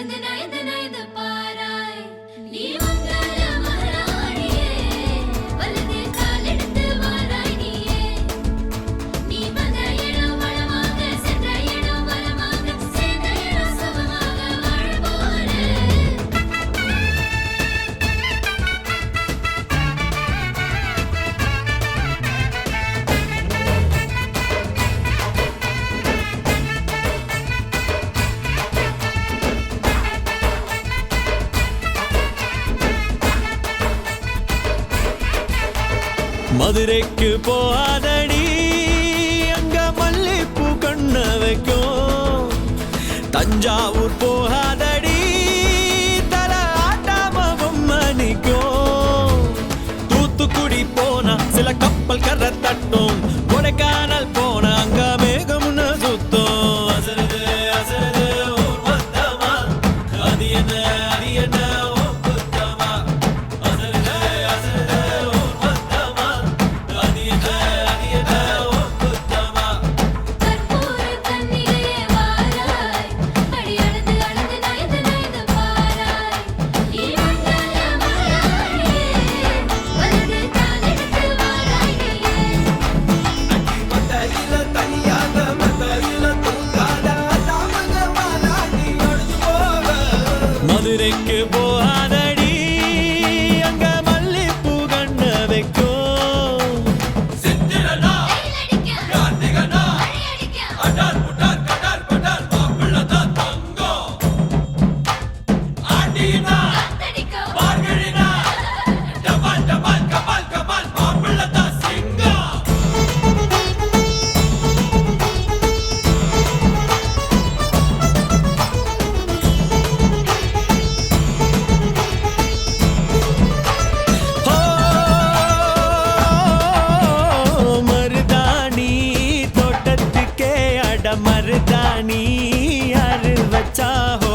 அளந்து நயந்து நயந்து பாராய் நீ மங்கள மகாராணியே வலது காலெடுத்து வாராய் நீயே நீ வந்த இடம் வளமாக சென்ற இடம் வளமாக சேர்ந்த இடம் சுகமாக வாழ போறேன் மதுரைக்கு போகாதடி அங்க மல்லிப்பூ கண்ண வைக்கும் தஞ்சாவூர் போகாதடி தல ஆட்டாம பொம்மணிக்கும் தூத்துக்குடி போனா சில கப்பல் கரை தட்டும் கொடைக்கானல் போனா அங்க மேகம்னு சுத்தும் அசருது அசருது ஊர் மொத்தமா அது என்ன அது என்ன கற்பூர கண்ணிலே வாராய் அடி அளந்து அளந்து நயந்து நயந்து பாராய் நீ மங்கள மகாராணியே வலது காலெடுத்து வாராய் நீயே மத்தையில தனியாக மத்தையில தூங்காத தாமங்க வாராடி ஒழிஞ்சு போக மதுரைக்கு போகாதடி அங்க மல்லிப்பூ கண்ண வைக்கும் செந்திரனா வெயிலடிக்க கார்த்திகனா மழையடிக்க அடார் புடார் கடார் படார் மாப்பிள்ளதான் தங்கம் ஆண்டினா காத்தடிக்க மார்கழினா டபால் டபால் கபால் கபால் மாப்பிள்ளதான் சிங்கம் மருதாணி தோட்டத்துக்கே அட மருதாணி யாரு வச்சா ஹோ